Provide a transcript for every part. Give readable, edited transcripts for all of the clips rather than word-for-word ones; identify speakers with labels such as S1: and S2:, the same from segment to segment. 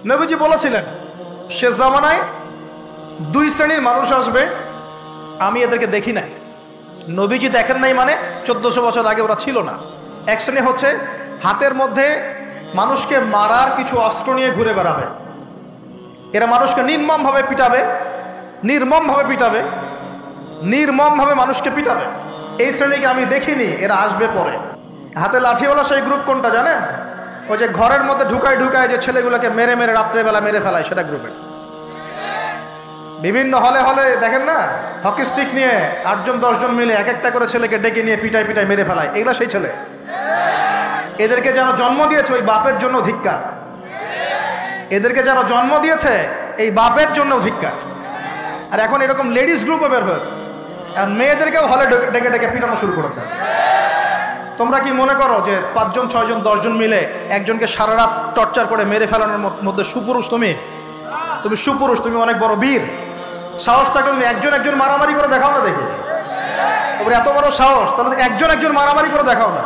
S1: নবীজি বলেছিলেন শেষ জামানায় দুই শ্রেণীর মানুষ আসবে, আমি এদেরকে দেখি নাই। নবীজি দেখেন নাই মানে 1400 বছর আগে ওরা ছিল না। এক শ্রেণী হচ্ছে হাতের মধ্যে মানুষকে মারার কিছু অস্ত্র নিয়ে ঘুরে বেড়াবে। এরা মানুষকে নির্মমভাবে পিটাবে, নির্মমভাবে পিটাবে, নির্মমভাবে মানুষকে পিটাবে। এই শ্রেণীকে আমি দেখিনি, এরা আসবে পরে। হাতে লাঠিওয়ালা সেই গ্রুপ কোনটা জানেন? ওই যে ঘরের মধ্যে ঢুকায় ঢুকায় যে ছেলেগুলোকে মেরে মেরে রাত্রেবেলা মেরে ফেলায়, সেটা গ্রুপের। বিভিন্ন হলে হলে দেখেন না, হকি স্টিক নিয়ে 8জন 10জন মিলে এক একটা করে ছেলেকে ডেকে নিয়ে পিটায় পিটায় মেরে ফেলায়, এগুলো সেই ছেলে। এদেরকে যারা জন্ম দিয়েছে ওই বাপের জন্য ধিক্কার। এদেরকে যারা জন্ম দিয়েছে এই বাপের জন্য ধিক্কার। আর এখন এরকম লেডিস গ্রুপও বের হয়েছে, আর মেয়েদেরকেও হলে ডেকে ডেকে পিটানো শুরু করেছে। তোমরা কি মনে করো যে 5জন 6জন 10জন মিলে একজনকে সারা রাত টর্চার করে মেরে ফেলানোর মধ্যে সুপুরুষ? তুমি সুপুরুষ, তুমি অনেক বড় বীর। সাহস থাকলে তুমি একজন একজন মারামারি করে দেখাও না, দেখি তোমার এত বড় সাহস, তাহলে একজন একজন মারামারি করে দেখাও না।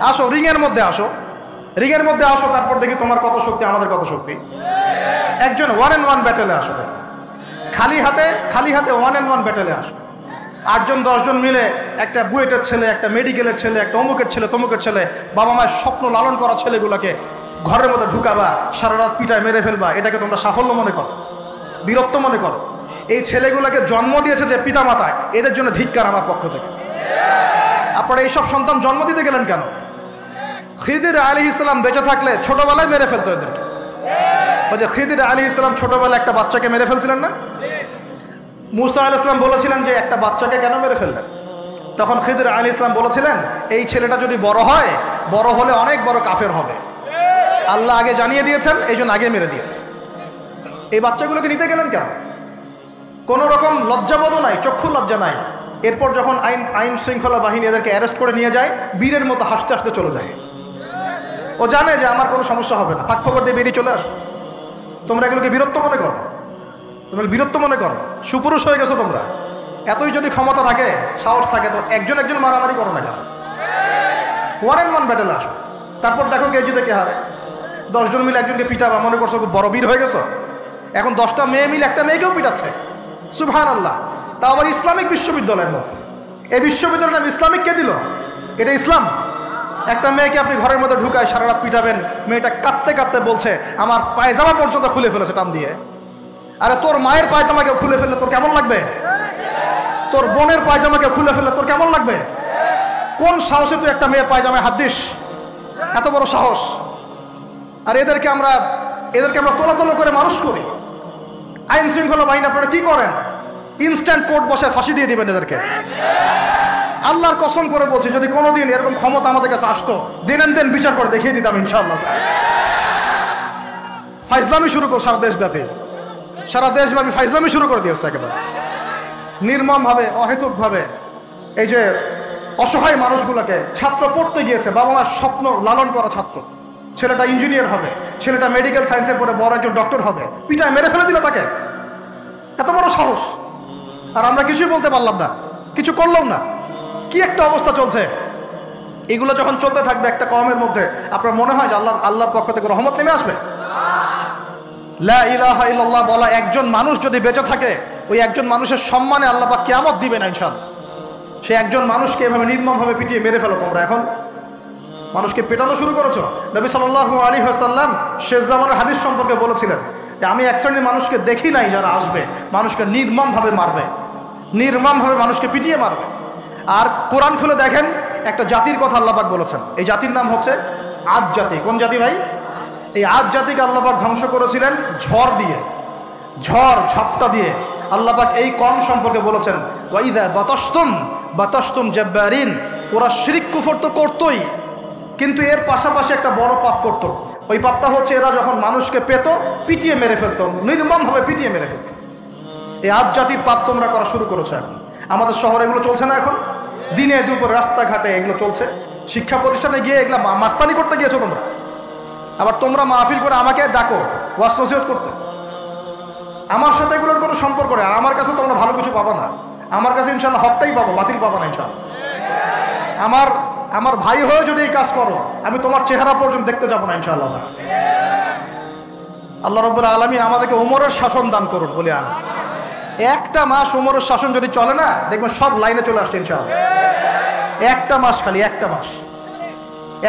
S1: আসো রিংয়ের মধ্যে, আসো রিংয়ের মধ্যে আসো, তারপর দেখি তোমার কত শক্তি আমাদের কত শক্তি। একজন 1-on-1 ব্যাটেলে আসো, খালি হাতে 1-on-1 ব্যাটেলে আসো। 8জন 10জন মিলে একটা বুয়েটের ছেলে, একটা মেডিকেলের ছেলে, একটা অমুকের ছেলে, তমুকের ছেলে, বাবা মায়ের স্বপ্ন লালন করা ছেলেগুলোকে ঘরের মধ্যে ঢুকাবা, সারা রাত পিটায় মেরে ফেলবা, এটাকে তোমরা সাফল্য মনে করো, বীরত্ব মনে করো? এই ছেলেগুলোকে জন্ম দিয়েছে যে পিতা মাতায়, এদের জন্য ধিক্কার আমার পক্ষ থেকে। আপনারা এইসব সন্তান জন্ম দিতে গেলেন কেন? খিদির আলাইহিস সালাম বেঁচে থাকলে ছোটবেলায় মেরে ফেলতো এদেরকে। ওই যে খিদির আলাইহিস সালাম ছোটবেলায় একটা বাচ্চাকে মেরে ফেলছিলেন না? মুসা আলাইহিস সালাম বলেছিলেন যে একটা বাচ্চাকে কেন মেরে ফেললেন? তখন খিদির আলাইহিস সালাম বলেছিলেন এই ছেলেটা যদি বড় হয়, বড় হলে অনেক বড় কাফের হবে। আল্লাহ আগে জানিয়ে দিয়েছেন, এই জন্য আগে মেরে দিয়েছে। এই বাচ্চাগুলোকে নিতে গেলেন কেন? কোনো রকম লজ্জাবোধও নাই, চক্ষু লজ্জা নাই। এরপর যখন আইন শৃঙ্খলা বাহিনী এদেরকে অ্যারেস্ট করে নিয়ে যায়, বীরের মতো হাসতে হাসতে চলে যায়। ও জানে যে আমার কোনো সমস্যা হবে না, ফাঁক ফকর দিয়ে বেরিয়ে চলে আসো। তোমরা এগুলোকে বীরত্ব মনে করো, তোমরা বীরত্ব মনে করো, সুপুরুষ হয়ে গেছো তোমরা। এতই যদি ক্ষমতা থাকে, সাহস থাকে, তো একজন একজন মারামারি করো না কেন? 1-on-1 ব্যাটেলে আসো, তারপর দেখো কে জিতে কে হারে। 10জন মিলে একজনকে পিটাবা, মনে করছো খুব বড় বীর হয়ে গেছো। এখন 10টা মেয়ে মিলে একটা মেয়েকেও পিটাচ্ছে, সুবহানাল্লাহ। তা আবার ইসলামিক বিশ্ববিদ্যালয়ের মধ্যে। এই বিশ্ববিদ্যালয়ের নাম ইসলামিক কে দিল? এটা ইসলাম? একটা মেয়েকে আপনি ঘরের মধ্যে ঢুকায় সারা রাত পিটাবেন, মেয়েটা কাঁদতে কাঁদতে বলছে আমার পায়জামা পর্যন্ত খুলে ফেলেছে টান দিয়ে। আরে তোর মায়ের পায়জামাকে খুলে ফেললে তোর কেমন লাগবে? তোর বোনের পায়জামাকে খুলে ফেললে তোর কেমন লাগবে? কোন সাহসে তুই একটা মেয়ের পায়জামায় হাত দিস? এত বড় সাহস! আর এদেরকে আমরা তোলা করে মানুষ করি। আইন শৃঙ্খলা বাহিনী আপনারা কি করেন? ইনস্ট্যান্ট কোর্ট বসে ফাঁসি দিয়ে দিবেন এদেরকে। আল্লাহর কসম করে বলছি, যদি কোনোদিন এরকম ক্ষমতা আমাদের কাছে আসতো, দিন বিচার করে দেখিয়ে দিতাম ইনশাআল্লাহ। ফাইজলামি শুরু কর সারা দেশব্যাপী ফাইজলামি শুরু করে দিয়েছে একেবারে নির্মমভাবে, অহেতুকভাবে। এই যে অসহায় মানুষগুলোকে, ছাত্র পড়তে গিয়েছে, বাবা মার স্বপ্ন লালন করা ছাত্র, ছেলেটা ইঞ্জিনিয়ার হবে, ছেলেটা মেডিকেল সায়েন্সে পড়ে বড় একজন ডক্টর হবে, পিটায় মেরে ফেলে দিল তাকে। এত বড় সাহস! আর আমরা কিছুই বলতে পারলাম না, কিছু করলাম না। কি একটা অবস্থা চলছে! এগুলো যখন চলতে থাকবে একটা কওমের মধ্যে, আপনার মনে হয় যে আল্লাহর পক্ষ থেকে রহমত নেমে আসবে? লা ইলাহা ইল্লাল্লাহ বলা একজন মানুষ যদি বেঁচে থাকে, ওই একজন মানুষের সম্মানে আল্লাহ পাক কিয়ামত দিবে না ইনশাআল্লাহ। সে একজন মানুষকে এভাবে নির্মমভাবে পিটিয়ে মেরে ফেলো তোমরা। এখন মানুষকে পেটানো শুরু করেছো। নবী সাল্লাল্লাহু আলাইহি ওয়াসাল্লাম শেষ জামানের হাদিস সম্পর্কে বলেছিলেন যে আমি এক শ্রেণীর মানুষকে দেখি নাই যারা আসবে, মানুষকে নির্মমভাবে মারবে, নির্মমভাবে মানুষকে পিটিয়ে মারবে। আর কোরআন খুলে দেখেন, একটা জাতির কথা আল্লাহ পাক বলেছেন। এই জাতির নাম হচ্ছে আদ জাতি। কোন জাতি ভাই? এই আদ জাতিকে আল্লাহ পাক ধ্বংস করেছিলেন ঝড় দিয়ে, ঝাপটা দিয়ে। আল্লাহ পাক এই কওম সম্পর্কে বলেছেন ওয়াইদা বাতাসতুম জাব্বারিন। ওরা শিরক কুফর তো করতোই, কিন্তু এর পাশাপাশি একটা বড় পাপ করতো। ওই পাপটা হচ্ছে এরা যখন মানুষকে পেত, পিটিয়ে মেরে ফেলতো, নির্মমভাবে পিটিয়ে মেরে ফেলতো। এই আদ জাতির পাপ তোমরা করা শুরু করেছো। এখন আমাদের শহরে এগুলো চলছে না? এখন দিনে দুপুরে রাস্তাঘাটে এগুলো চলছে। শিক্ষা প্রতিষ্ঠানে গিয়ে এগুলা মাস্তানি করতে গিয়েছো তোমরা। আবার তোমরা মাহফিল করে আমাকে ডাকো ওয়াজ নসিহত করতে। আমার সাথে এগুলোর কোনো সম্পর্ক নেই। আর আমার কাছে তোমরা ভালো কিছু পাবা না। আমার কাছে ইনশাল্লাহ হকটাই পাবো, বাতিল পাবা না ইনশাল্লাহ। আমার ভাই হয়ে যদি এই কাজ করো, আমি তোমার চেহারা পর্যন্ত দেখতে যাবো না ইনশাআল্লাহ। আল্লাহ রাব্বুল আলামিন আমাদেরকে ওমরের শাসন দান করুন বলে আমিন। একটা মাস ওমরের শাসন যদি চলে না, দেখবেন সব লাইনে চলে আসছে ইনশাআল্লাহ। একটা মাস খালি,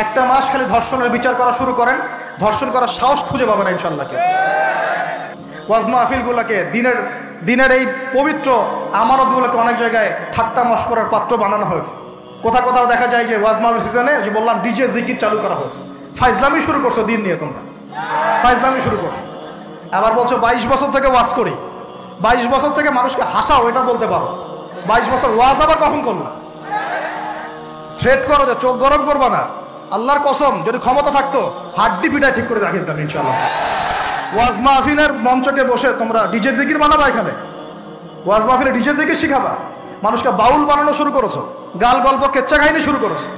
S1: একটা মাস খালি ধর্ষণের বিচার করা শুরু করেন, ধর্ষণ করার সাহস খুঁজে পাবেন ইনশাআল্লাহ। ওয়াজ মাহফিলগুলোকে দিনের এই পবিত্র আমানতগুলোকে অনেক জায়গায় ঠাট্টা মশকরার পাত্র বানানো হয়েছে। কোথাও দেখা যায় যে ওয়াজ মাহফিল সিজনে যে বললাম ডিজে জিকির চালু করা হয়েছে। ফাইজলামি শুরু করছো দিন নিয়ে, তোমরা ফাইজলামি শুরু করছো। আবার বলছো 22 বছর থেকে ওয়াজ করি, 22 বছর থেকে মানুষকে হাসাও, এটা বলতে পারো। 22 বছর ওয়াজ আবার কখন করলো? থ্রেট করো যে চোখ গরম করবা না। আল্লাহর কসম, যদি ক্ষমতা থাকতো হাড্ডি পিটায় ঠিক করে রাখিতাম ইনশাআল্লাহ। ওয়াজ মাহফিলের মঞ্চকে বসে তোমরা ডিজে জিকির বানাবা, এখানে ওয়াজ মাহফিলে ডিজে জিকির শিখাবা, মানুষকে বাউল বানানো শুরু করেছো, গাল গল্প কেচ্চা কাহিনী শুরু করেছো।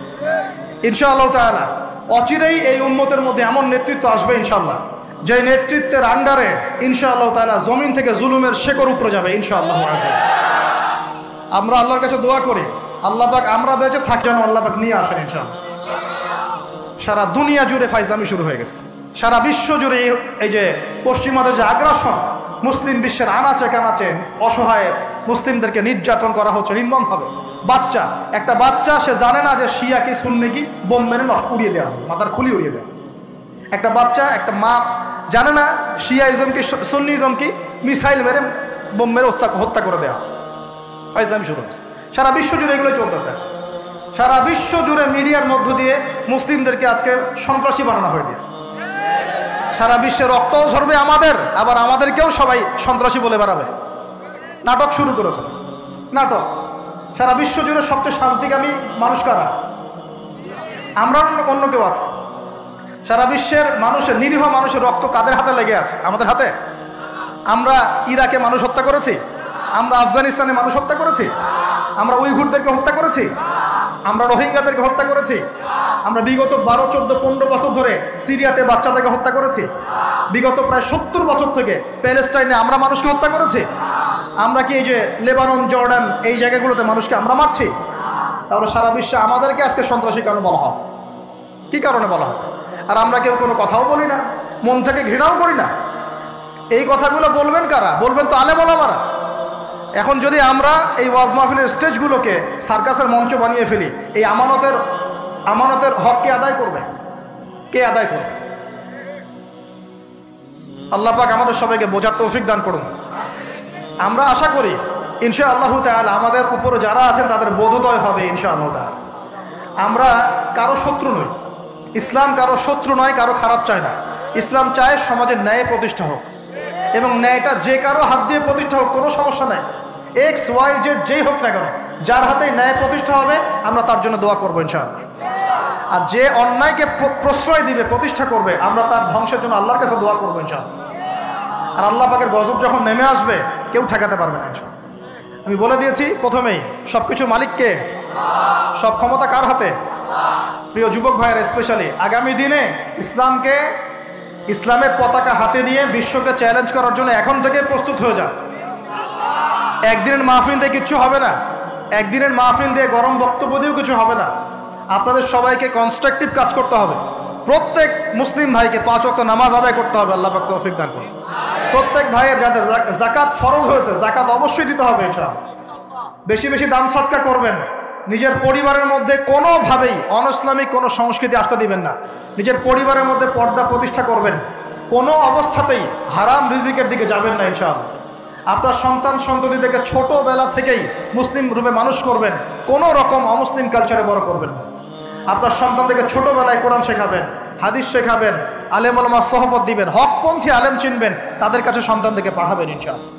S1: ইনশাআল্লাহ তাআলা অচিরেই এই উম্মতের মধ্যে এমন নেতৃত্ব আসবে ইনশাআল্লাহ, যে নেতৃত্বের আন্ডারে ইনশাআল্লাহ তাআলা জমিন থেকে জুলুমের শেকড় উপরে যাবে ইনশাআল্লাহ। আমরা আল্লাহর কাছে দোয়া করি, আল্লাহ পাক আমরা বেঁচে থাকি যেন আল্লাহ পাক নিয়ে আসেন ইনশাআল্লাহ। সারা দুনিয়া জুড়ে ফাইজলামি শুরু হয়ে গেছে, সারা বিশ্ব জুড়ে এই যে পশ্চিমাদের যে আগ্রাসন, মুসলিম বিশ্বের আনাচে কানাচে অসহায় মুসলিমদেরকে নির্যাতন করা হচ্ছে নির্মমভাবে। একটা বাচ্চা সে জানে না যে শিয়া কি সুন্নি কি, বোম মেরে নষ্ট উড়িয়ে দেওয়া, মাথার খুলি উড়িয়ে দেওয়া। একটা বাচ্চা, একটা মা জানে না শিয়াইজম কি সুন্নিজম কি, মিসাইল মেরে বোম মেরে হত্যা করে দেওয়া। ফাইজলামি শুরু হচ্ছে সারা বিশ্ব জুড়ে, এগুলোই চলতেছে। সারা বিশ্ব জুড়ে মিডিয়ার মধ্য দিয়ে মুসলিমদেরকে আজকে সন্ত্রাসী বানানো হয়ে গিয়েছে। সারা বিশ্বে রক্তও ঝরবে আমাদের, আবার আমাদেরকেও সবাই সন্ত্রাসী বলে বেড়াবে। নাটক শুরু করেছে, নাটক। সারা বিশ্ব জুড়ে সবচেয়ে শান্তিকামী মানুষ কারা? আমরা, অন্য কেউ আছে? সারা বিশ্বের মানুষের, নিরীহ মানুষের রক্ত কাদের হাতে লেগে আছে? আমাদের হাতে। আমরা ইরাকে মানুষ হত্যা করেছি, আমরা আফগানিস্তানে মানুষ হত্যা করেছি, আমরা উইঘুরদেরকে হত্যা করেছি, আমরা রোহিঙ্গাদেরকে হত্যা করেছি, আমরা বিগত 12, 14, 15 বছর ধরে সিরিয়াতে বাচ্চাদেরকে হত্যা করেছি, বিগত প্রায় 70 বছর থেকে প্যালেস্টাইনে আমরা মানুষকে হত্যা করেছি। আমরা কি এই যে লেবানন, জর্ডান এই জায়গাগুলোতে মানুষকে আমরা মারছি? তাহলে সারা বিশ্বে আমাদেরকে আজকে সন্ত্রাসী কেন বলা হয়? কি কারণে বলা হয়? আর আমরা কেউ কোনো কথাও বলি না, মন থেকে ঘৃণাও করি না। এই কথাগুলো বলবেন কারা? বলবেন তো আলেম ওলামারা। এখন যদি আমরা এই ওয়াজ মাহফিলের স্টেজগুলোকে সার্কাসের মঞ্চ বানিয়ে ফেলি, এই আমানতের হক কে আদায় করবে? কে আদায় করবে? আল্লাহ পাক আমাদের সবাইকে বোঝার তৌফিক দান করুন। আমরা আশা করি ইনশাআল্লাহ তাআলা আমাদের উপরে যারা আছেন তাদের বোধোদয় হবে ইনশাআল্লাহ তাআলা। আমরা কারো শত্রু নই, ইসলাম কারো শত্রু নয়, কারো খারাপ চায় না। ইসলাম চায় সমাজের ন্যায় প্রতিষ্ঠা হোক, এবং ন্যায়টা যে কারো হাত দিয়ে প্রতিষ্ঠা হোক, কোনো সমস্যা নাই। XYZ যেই হোক না কেন, যার হাতে ন্যায় প্রতিষ্ঠা হবে আমরা তার জন্য দোয়া করবো ইনশাআল্লাহ। আর যে অন্যায়কে প্রশ্রয় দিবে, প্রতিষ্ঠা করবে, আমরা তার ধ্বংসের জন্য আল্লাহর কাছে দোয়া করবো ইনশাআল্লাহ। আর আল্লাহ পাকের গজব যখন নেমে আসবে কেউ ঠেকাতে পারবে না ইনশাআল্লাহ। আমি বলে দিয়েছি প্রথমেই, সবকিছুর মালিককে, সব ক্ষমতা কার হাতে? প্রিয় যুবক ভাইয়ের স্পেশালি আগামী দিনে ইসলামের পতাকা হাতে নিয়ে বিশ্বকে চ্যালেঞ্জ করার জন্য এখন থেকে প্রস্তুত হয়ে যান। একদিনের মাহফিল দিয়ে কিচ্ছু হবে না, একদিনের মাহফিল দিয়ে গরম বক্তব্য দিয়েও কিছু হবে না। আপনাদের সবাইকে কনস্ট্রাকটিভ কাজ করতে হবে। প্রত্যেক মুসলিম ভাইকে 5 ওয়াক্ত নামাজ আদায় করতে হবে, আল্লাহ পাক তৌফিক দান করুন। প্রত্যেক ভাইয়ের যাদের যাকাত ফরজ হয়েছে, যাকাত অবশ্যই দিতে হবে ইনশাআল্লাহ। বেশি বেশি দান সদকা করবেন। নিজের পরিবারের মধ্যে কোনোভাবেই অনইসলামিক কোনো সংস্কৃতি আসতে দিবেন না। নিজের পরিবারের মধ্যে পর্দা প্রতিষ্ঠা করবেন। কোনো অবস্থাতেই হারাম রিজিকের দিকে যাবেন না ইনশাআল্লাহ। আপনার সন্তান সন্ততিদেরকে ছোটবেলা থেকেই মুসলিম রূপে মানুষ করবেন, কোনো রকম অমুসলিম কালচারে বড় করবেন না। আপনার সন্তানদেরকে ছোটবেলায় কোরআন শেখাবেন, হাদিস শেখাবেন, আলেম ওলামার সহবত দিবেন, হকপন্থী আলেম চিনবেন, তাদের কাছে সন্তানদেরকে পাঠাবেন ইনশাআল্লাহ।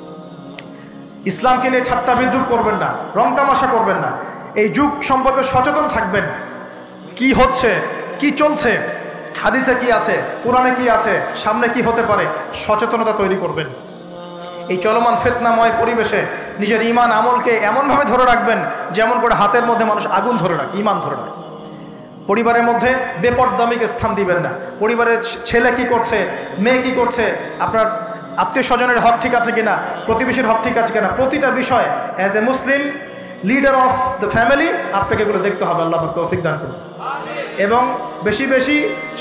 S1: ইসলামকে নিয়ে ঠাট্টা বিদ্রুপ করবেন না, রং তামাশা করবেন না। এই যুগ সম্পর্কে সচেতন থাকবেন, কি হচ্ছে, কি চলছে, হাদিসে কি আছে, কোরআনে কি আছে, সামনে কি হতে পারে, সচেতনতা তৈরি করবেন। এই চলমান ফিতনাময় পরিবেশে নিজের ঈমান আমলকে এমনভাবে ধরে রাখবেন যেমন করে হাতের মধ্যে মানুষ আগুন ধরে রাখে, ঈমান ধরে রাখে। পরিবারের মধ্যে বেপরদামিকে স্থান দিবেন না। পরিবারের ছেলে কি করছে, মেয়ে কি করছে, আপনার আত্মীয় স্বজনের হক ঠিক আছে কিনা, প্রতিবেশীর হক ঠিক আছে কিনা, প্রতিটা বিষয় as a Muslim leader of the family আপনাকে এগুলো দেখতে হবে। আল্লাহ পাক তৌফিক দান করুন। এবং বেশি বেশি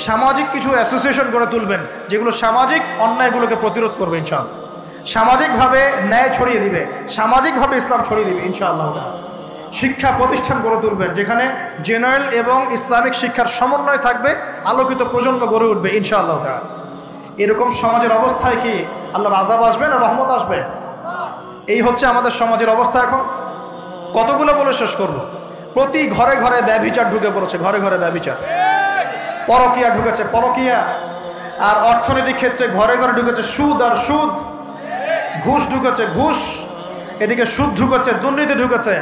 S1: সামাজিক কিছু অ্যাসোসিয়েশন গড়ে তুলবেন, যেগুলো সামাজিক অন্যায়গুলোকে প্রতিরোধ করবে ইনশাআল্লাহ, সামাজিকভাবে ন্যায় ছড়িয়ে দিবে, সামাজিকভাবে ইসলাম ছড়িয়ে দিবে ইনশাআল্লাহ। শিক্ষা প্রতিষ্ঠান গড়ে তুলবেন যেখানে জেনারেল এবং ইসলামিক শিক্ষার সমন্বয় থাকবে, আলোকিত প্রজন্ম গড়ে উঠবে ইনশাআল্লাহ। এরকম সমাজের অবস্থায় কি আল্লাহর আযাব আসবে না রহমত আসবে? এই হচ্ছে আমাদের সমাজের অবস্থা। এখন কতগুলো বলে শেষ করব। প্রতি ঘরে ঘরে ব্যভিচার ঢুকে পড়েছে, ঘরে ঘরে ব্যভিচার, পরকিয়া ঢুকেছে, পরকিয়া। আর অর্থনৈতিক ক্ষেত্রে ঘরে ঘরে ঢুকেছে সুদ আর সুদ, ঘুষ ঢুকেছে ঘুষ, এদিকে সুদ ঢুকেছে, দুর্নীতি ঢুকেছে,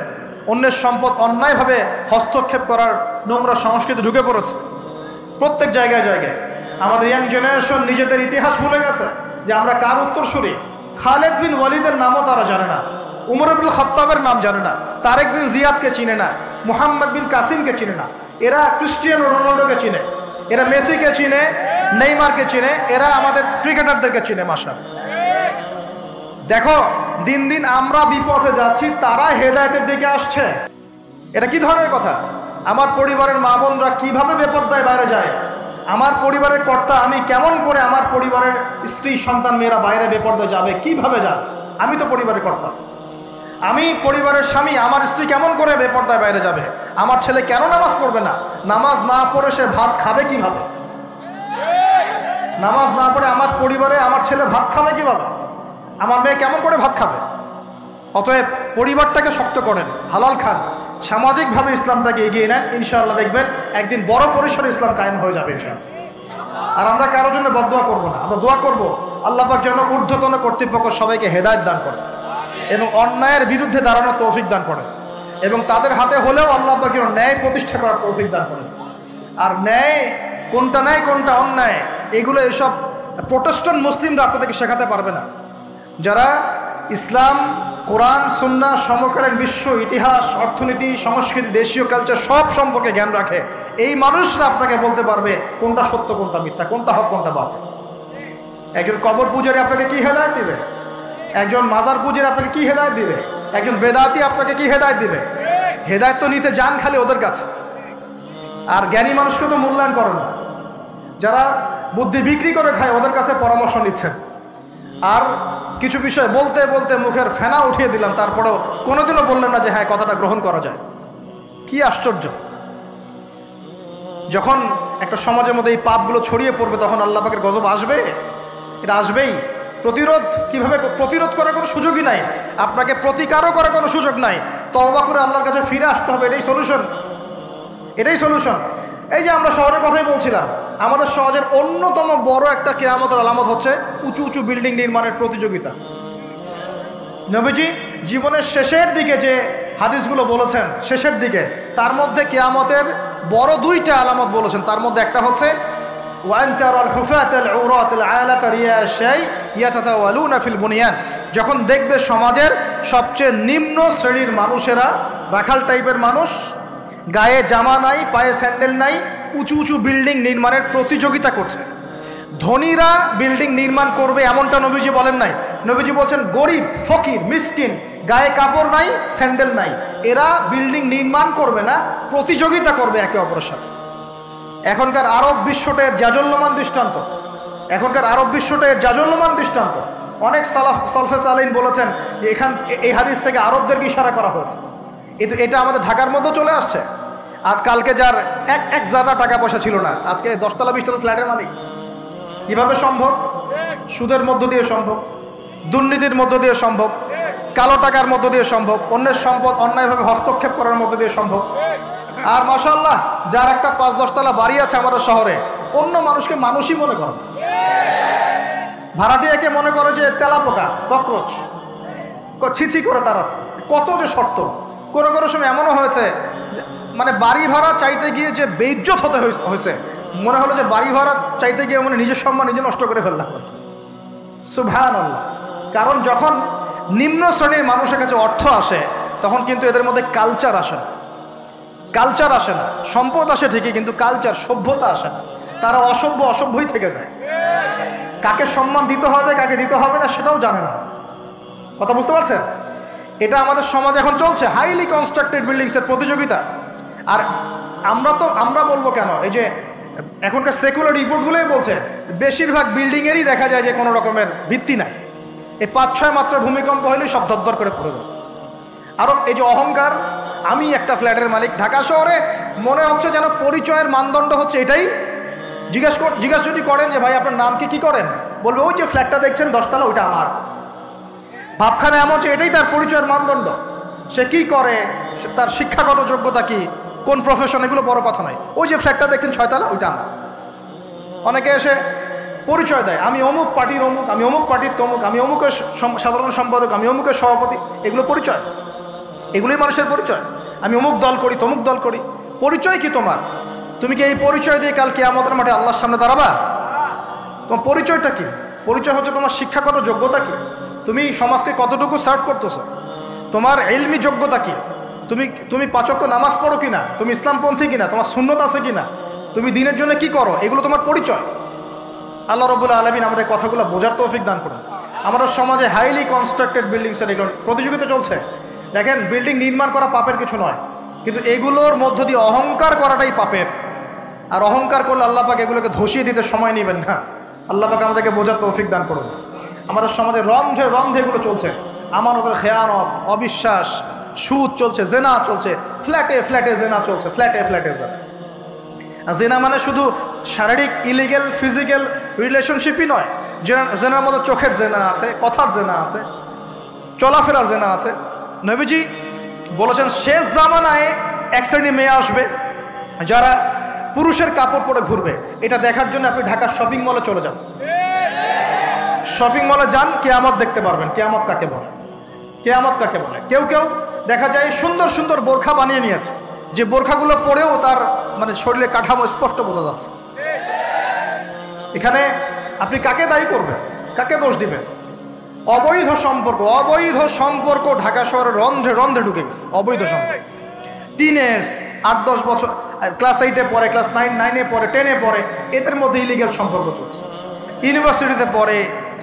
S1: অন্যের সম্পদ অন্যায়ভাবে হস্তক্ষেপ করার নোংরা সংস্কৃতি ঢুকে পড়েছে প্রত্যেক জায়গায় জায়গায়। আমাদের ইয়াং জেনারেশন নিজেদের ইতিহাস ভুলে গেছে যে আমরা কার উত্তরসূরি। খালেদ বিন ওয়ালিদের নামও তারা জানে না, উমর ইবনুল খাত্তাবের নাম জানে না, তারেক বিন জিয়াদকে চিনে না, মুহাম্মদ বিন কাসিমকে চিনে না। এরা ক্রিস্টিয়ানো রোনাল্ডোকে চিনে, এরা মেসিকে চিনে, নেইমারকে চিনে, এরা আমাদের ক্রিকেটারদেরকে চিনে। মাশাআল্লাহ, দেখো দিন দিন আমরা বিপথে যাচ্ছি, তারা হেদায়েতের দিকে আসছে। এটা কি ধরনের কথা? আমার পরিবারের মা বোনরা কিভাবে বেপরদায় বাইরে যায়, আমার পরিবারের কর্তা আমি কেমন করে আমার পরিবারের স্ত্রী সন্তান মেয়েরা বাইরে বেপরদায় যাবে, কিভাবে যাবে? আমি তো পরিবারের কর্তা, আমি পরিবারের স্বামী, আমার স্ত্রী কেমন করে বেপরদায় বাইরে যাবে? আমার ছেলে কেন নামাজ পড়বে না? নামাজ না পড়ে সে ভাত খাবে কিভাবে? নামাজ না পড়ে আমার পরিবারে আমার ছেলে ভাত খাবে কিভাবে? আমার মেয়ে কেমন করে ভাত খাবে? অতএব পরিবারটাকে শক্ত করেন, হালাল খান, সামাজিকভাবে ইসলামটাকে এগিয়ে নেন, ইনশাআল্লাহ দেখবেন একদিন বড় পরিসরে ইসলাম কায়েম হয়ে যাবে ইনশাআল্লাহ। আর আমরা কারোর জন্য বদদোয়া করব না, আমরা দোয়া করব আল্লাহ পাক যেন ঊর্ধ্বতন কর্তৃপক্ষ সবাইকে হেদায়েত দান করেন এবং অন্যায়ের বিরুদ্ধে দাঁড়ানোর তৌফিক দান করেন, এবং তাদের হাতে হলেও আল্লাহ পাক যেন ন্যায় প্রতিষ্ঠা করার তৌফিক দান করেন। আর ন্যায় কোনটা ন্যায় কোনটা অন্যায়, এগুলো এসব প্রোটেস্ট্যান্ট মুসলিমরা আপনাদেরকে শেখাতে পারবে না। যারা ইসলাম, কোরআন, সুন্নাহ, সমকালীন বিশ্ব ইতিহাস, অর্থনীতি, সংস্কৃতি, দেশীয় কালচার সব সম্পর্কে জ্ঞান রাখে, এই মানুষরা আপনাকে বলতে পারবে কোনটা সত্য, কোনটা মিথ্যা, কোনটা হক, কোনটা বাতিল। একজন কবর পূজারী আপনাকে কি হেদায়েত দিবে? একজন মাজার পূজারী আপনাকে কি হেদায়েত দিবে? একজন বেদাতি আপনাকে কি হেদায়েত দিবে? হেদায়েত তো নিতে যান খালি ওদের কাছে, আর জ্ঞানী মানুষকে তো মূল্যায়ন করেন না। যারা বুদ্ধি বিক্রি করে খায় ওদের কাছে পরামর্শ নিচ্ছেন। আর কিছু বিষয় বলতে বলতে মুখের ফেনা উঠিয়ে দিলাম, তারপরেও কোনোদিনও বললেন না যে হ্যাঁ কথাটা গ্রহণ করা যায়। কি আশ্চর্য! যখন একটা সমাজের মধ্যে এই পাপগুলো ছড়িয়ে পড়বে তখন আল্লাহ পাকের গজব আসবে, এটা আসবেই। প্রতিরোধ কিভাবে? প্রতিরোধ করার কোনো সুযোগই নাই, আপনাকে প্রতিকারও করার কোনো সুযোগ নাই। তওবা করে আল্লাহর কাছে ফিরে আসতে হবে, এটাই সলিউশন, এটাই সলিউশন। এই যে আমরা শহরের কথাই বলছিলাম, আমাদের সমাজের অন্যতম বড় একটা কিয়ামতের আলামত হচ্ছে উঁচু উঁচু বিল্ডিং নির্মাণের প্রতিযোগিতা। নবীজি জীবনের শেষের দিকে যে হাদিসগুলো বলেছেন, শেষের দিকে, তার মধ্যে কিয়ামতের বড় দুইটা আলামত বলেছেন। তার মধ্যে একটা হচ্ছে যখন দেখবে সমাজের সবচেয়ে নিম্ন শ্রেণীর মানুষেরা, রাখাল টাইপের মানুষ, গায়ে জামা নাই, পায়ে স্যান্ডেল নাই, উঁচু উঁচু বিল্ডিং নির্মাণের প্রতিযোগিতা করছে। ধনীরা বিল্ডিং নির্মাণ করবে এমনটা নবীজি বলেন নাই। নবীজি বলছেন গরিব, ফকির, মিসকিন, গায়ে কাপড় নাই, স্যান্ডেল নাই, এরা বিল্ডিং নির্মাণ করবে না, প্রতিযোগিতা করবে একে অপরের সাথে। এখনকার আরব বিশ্বটা এর জাজল্যমান দৃষ্টান্ত, এখনকার আরব বিশ্বটা এর জাজল্যমান দৃষ্টান্ত। অনেক সালফে সালেহিন বলেছেন যে এই হাদিস থেকে আরবদেরকে ইশারা করা হয়েছে। এটা আমাদের ঢাকার মধ্যে চলে আসছে। আজ কালকে যার এক জায়গা টাকা পয়সা ছিল না, আজকে 10 তলা 20 তলা ফ্ল্যাটের মালিক। কিভাবে সম্ভব? সুদের মধ্য দিয়ে সম্ভব, দুর্নীতির মধ্য দিয়ে সম্ভব, কালো টাকার মধ্য দিয়ে সম্ভব, অন্যের সম্পদ অন্যায়ভাবে হস্তক্ষেপ করার মধ্য দিয়ে সম্ভব। আর মাশাআল্লাহ, যার একটা 5-10 তলা বাড়ি আছে আমাদের শহরে, অন্য মানুষকে মানুষই মনে করে, ভাড়াটিয়াকে মনে করে যে তেলাপোকা, ককরোচ, ছিছি করে তাড়াচ্ছে। কত যে শর্ত! কোনো কোনো সময় এমনও হয়েছে মানে বাড়ি ভাড়া চাইতে গিয়ে যে বেইজ্জত হতে হয়েছে, মনে হলো যে বাড়ি ভাড়া চাইতে গিয়ে মানে নিজের সম্মান নিজে নষ্ট করে ফেললাম। সুবহানাল্লাহ। কারণ যখন নিম্ন শ্রেণীর মানুষের কাছে অর্থ আসে তখন কিন্তু এদের মধ্যে কালচার আসে না, কালচার আসে না। সম্পদ আসে ঠিকই, কিন্তু কালচার, সভ্যতা আসে না। তারা অসভ্যই থেকে যায়। কাকে সম্মান দিতে হবে, কাকে দিতে হবে না সেটাও জানে না। কথা বুঝতে পারছেন? এটা আমাদের সমাজ এখন চলছে, হাইলি কনস্ট্রাক্টেড বিল্ডিংসের প্রতিযোগিতা। আর আমরা বলবো কেন, এই যে এখনকার সেকুলার রিপোর্টগুলোই বলছে বেশিরভাগ বিল্ডিংয়েরই দেখা যায় যে কোনো রকমের ভিত্তি নাই। এই 5-6 মাত্রা ভূমিকম্প হলেই সব ধর করে পড়ে যায়। আরও এই যে অহংকার, আমি একটা ফ্ল্যাটের মালিক, ঢাকা শহরে মনে হচ্ছে যেন পরিচয়ের মানদণ্ড হচ্ছে এটাই। জিজ্ঞাসা যদি করেন যে ভাই আপনার নাম কি করেন, বলবে ওই যে ফ্ল্যাটটা দেখছেন 10 তলা ওইটা আমার। ভাবখানা এমন যে এটাই তার পরিচয়ের মানদণ্ড। সে কি করে, তার শিক্ষাগত যোগ্যতা কি, কোন প্রফেশন, এগুলো বড় কথা নয়। ওই যে ফ্ল্যাটটা দেখছেন 6 তলা ওইটা আমার। অনেকে এসে পরিচয় দেয়, আমি অমুক পার্টির অমুক, আমি অমুক পার্টির তমুক, আমি অমুকের সাধারণ সম্পাদক, আমি অমুকের সভাপতি। এগুলো পরিচয়, এগুলোই মানুষের পরিচয়। আমি অমুক দল করি, তমুক দল করি। পরিচয় কি তোমার? তুমি কি এই পরিচয় দিয়ে কাল কিয়ামতের মাঠে আল্লাহর সামনে দাঁড়াবা? তোমার পরিচয়টা কি? পরিচয় হচ্ছে তোমার শিক্ষাগত যোগ্যতা কি, তুমি সমাজকে কতটুকু সার্ভ করতেছো, তোমার ইলমি যোগ্যতা কি, তুমি 5 ওয়াক্ত নামাজ পড়ো কিনা, তুমি ইসলামপন্থী কিনা, তোমার সুন্নত আছে কিনা, তুমি দিনের জন্য কি করো, এগুলো তোমার পরিচয়। আল্লাহ রাব্বুল আলামিন আমাদের কথাগুলো বোঝার তৌফিক দান করুন। আমাদের সমাজে হাইলি কনস্ট্রাক্টেড বিল্ডিংসের এগুলো প্রতিযোগিতা চলছে। দেখেন, বিল্ডিং নির্মাণ করা পাপের কিছু নয়, কিন্তু এগুলোর মধ্য দিয়ে অহংকার করাটাই পাপের। আর অহংকার করলে আল্লাহ পাক এগুলোকে ধসিয়ে দিতে সময় নেবেন না। আল্লাহ পাক আমাদেরকে বোঝার তৌফিক দান করুন। আমাদের সমাজে রন্ধে রন্ধে এগুলো চলছে, আমানতের খেয়ানত, অবিশ্বাস, সুদ চলছে, জেনা চলছে, ফ্ল্যাটে ফ্ল্যাটে জেনা চলছে, ফ্ল্যাটে ফ্ল্যাটে জেনা। জেনা মানে শুধু শারীরিক ইলিগেল ফিজিক্যাল রিলেশনশিপই নয়, জেনার মধ্যে চোখের জেনা আছে, কথার জেনা আছে, চলাফেরার জেনা আছে। নবীজি বলেছেন শেষ জামানায় এক শ্রেণী মেয়ে আসবে যারা পুরুষের কাপড় পরে ঘুরবে। এটা দেখার জন্য আপনি ঢাকার শপিং মলে চলে যান, শপিং মলে যান, কিয়ামত দেখতে পারবেন। কিয়ামত কাকে বলে? কিয়ামত কাকে বলে? কেউ কেউ দেখা যায় সুন্দর সুন্দর বোরখা বানিয়ে নিয়েছে, যে বোরখাগুলো পরেও তার মানে শরীরে কাঠামো স্পষ্ট বোঝা যাচ্ছে। এখানে আপনি কাকে দায়ী করবেন, কাকে দোষ দিবেন? অবৈধ সম্পর্ক ঢাকা শহরে রন্ধ্রে রন্ধ্রে ঢুকে গেছে। অবৈধ সম্পর্ক, টিনেজ 8-10 বছর, ক্লাস 8-এ পড়ে, ক্লাস 9-এ পড়ে, 10-এ পড়ে, এদের মধ্যে ইলিগাল সম্পর্ক চলছে। ইউনিভার্সিটিতে পড়ে,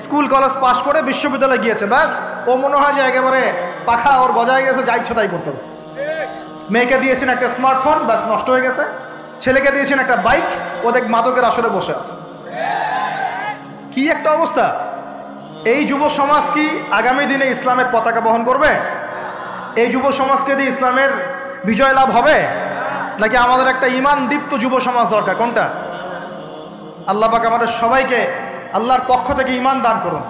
S1: স্কুল কলেজ পাশ করে বিশ্ববিদ্যালয়ে গিয়েছে, ব্যাস ও মনে হয় যে একেবারে পাখা ওর গজায় গেছে, যা ইচ্ছা তাই করতে হবে। মেয়েকে দিয়েছেন একটা স্মার্টফোন, ব্যাস নষ্ট হয়ে গেছে। ছেলেকে দিয়েছেন একটা বাইক, ও দেখ মাদকের আসরে বসে আছে। কি একটা অবস্থা! এই যুব সমাজ কি আগামী দিনে ইসলামের পতাকা বহন করবে? এই যুব সমাজকে দিয়ে ইসলামের বিজয় লাভ হবে, নাকি আমাদের একটা ঈমান দীপ্ত যুব সমাজ দরকার? কোনটা? আল্লাহ পাক আমাদের সবাইকে আল্লাহর পক্ষ থেকে ঈমান দান করুন।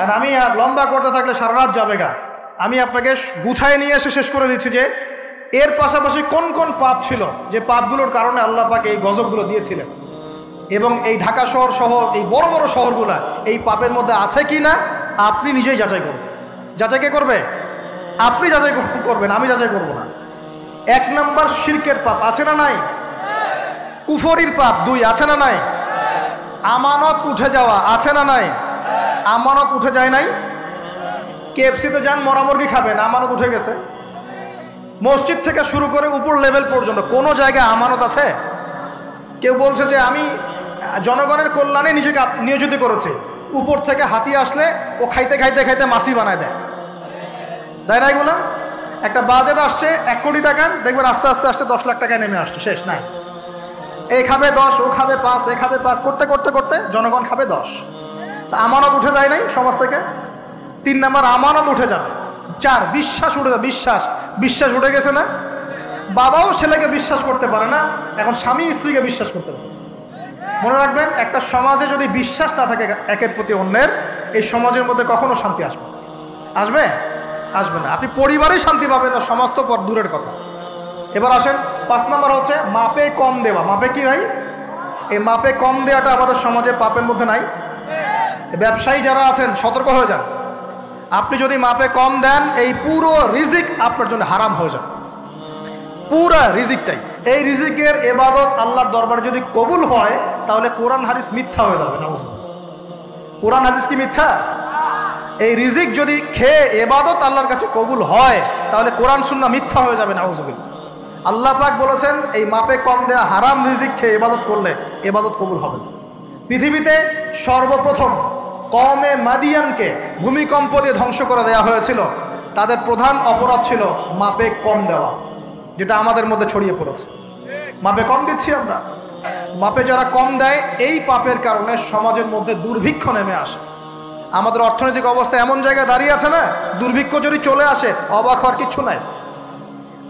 S1: আর আমি আর লম্বা করতে থাকলে সারা রাত যাবে গা। আমি আপনাকে গুছায় নিয়ে এসে শেষ করে দিচ্ছি যে এর পাশাপাশি কোন কোন পাপ ছিল, যে পাপগুলোর কারণে আল্লাহ পাক এই গজবগুলো দিয়েছিলেন, এবং এই ঢাকা শহর সহ এই বড় বড় শহরগুলা এই পাপের মধ্যে আছে কি না আপনি নিজেই যাচাই করুন। যাচাই কে করবে? আপনি যাচাই করবেন, আমি যাচাই করব না। 1 নাম্বার শিরকের পাপ আছে না নাই? কুফরির পাপ 2 আছে না নাই? আমানত উঠে যাওয়া আছে না নাই? আমানত উঠে যায় নাই? কেএফসিতে যান, মরামুরগি খাবেন, আমানত উঠে গেছে। মসজিদ থেকে শুরু করে উপর লেভেল পর্যন্ত কোনো জায়গায় আমানত আছে? কেউ বলছে যে আমি জনগণের কল্যাণে নিজেকে নিয়োজিত করেছি, উপর থেকে হাতি আসলে ও খাইতে খাইতে খাইতে মাসি বানায় দেয়, তাই না? এগুলো একটা বাজেট আসছে 1 কোটি টাকার, দেখবেন আস্তে আস্তে আস্তে 10 লাখ টাকায় নেমে আসছে, শেষ নাই। এ খাবে 10, ও খাবে 5, এ খাবে 5 করতে করতে করতে জনগণ খাবে 10। তা আমানত উঠে যায় নাই সমাজ থেকে? 3 নাম্বার আমানত উঠে যাবে। 4 বিশ্বাস উঠে যাবে। বিশ্বাস উঠে গেছে না? বাবাও ছেলেকে বিশ্বাস করতে পারে না, এখন স্বামী স্ত্রীকে বিশ্বাস করতে পারে। মনে রাখবেন, একটা সমাজে যদি বিশ্বাস না থাকে একের প্রতি অন্যের, এই সমাজের মধ্যে কখনো শান্তি আসবে? আসবে? আসবে না। আপনি পরিবারেই শান্তি পাবেন না, সমাজ তো দূরের কথা। এবার আসেন 5 নাম্বার হচ্ছে মাপে কম দেওয়া। মাপে কি ভাই? এই মাপে কম দেওয়াটা আমাদের সমাজে পাপের মধ্যে নাই? ব্যবসায়ী যারা আছেন সতর্ক হয়ে যান। আপনি যদি মাপে কম দেন, এই পুরো রিজিক আপনার জন্য হারাম হয়ে যাবে, পুরা রিজিকটাই। এই রিজিকের ইবাদত আল্লাহর দরবারে যদি কবুল হয়, তাহলে কোরআন হাদিস মিথ্যা হয়ে যাবে। নাউজুবিল্লাহ। কোরআন হাদিস কি মিথ্যা? এই রিজিক যদি খেয়ে ইবাদত আল্লাহর কাছে কবুল হয়, তাহলে কোরআন সুন্নাহ মিথ্যা হয়ে যাবে। নাউজুবিল্লাহ। আল্লাহ পাক বলেছেন এই মাপে কম দেয়া হারাম রিজিক খেয়ে ইবাদত করলে ইবাদত কবুল হবে না। পৃথিবীতে সর্বপ্রথম কওমে মাদিয়ানকে ভূমিকম্প দিয়ে ধ্বংস করে দেওয়া হয়েছিল। তাদের প্রধান অপরাধ ছিল মাপে কম দেওয়া, যেটা আমাদের মধ্যে ছড়িয়ে পড়েছে। মাপে কম দিচ্ছি আমরা, মাপে যারা কম দেয়, এই পাপের কারণে সমাজের মধ্যে দুর্ভিক্ষ নেমে আসে। আমাদের অর্থনৈতিক অবস্থা এমন জায়গায় দাঁড়িয়ে আছে না, দুর্ভিক্ষ যদি চলে আসে অবাক হওয়ার কিচ্ছু নাই।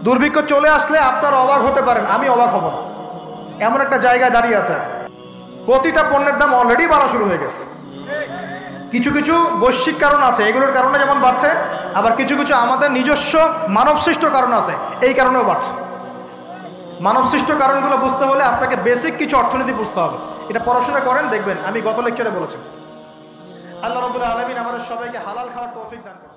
S1: দুর্ভিক্ষ চলে আসলে আপনার অবাক হতে পারেন, আমি অবাক হব না। এমন একটা জায়গায় দাঁড়িয়ে আছে, প্রতিটা পণ্যের দাম অলরেডি বাড়া শুরু হয়ে গেছে। কিছু কিছু বৈশ্বিক কারণ আছে, এগুলোর কারণে যেমন বাড়ছে, আবার কিছু কিছু আমাদের নিজস্ব মানবসৃষ্ট কারণ আছে, এই কারণেও বাড়ছে। মানবসৃষ্ট কারণগুলো বুঝতে হলে আপনাকে বেসিক কিছু অর্থনীতি বুঝতে হবে। এটা পড়াশোনা করেন, দেখবেন। আমি গত লেকচারে বলেছি, আল্লাহ রাব্বুল আলামিন আমাদের সবাইকে হালাল খাওয়ার তৌফিক দান করেন।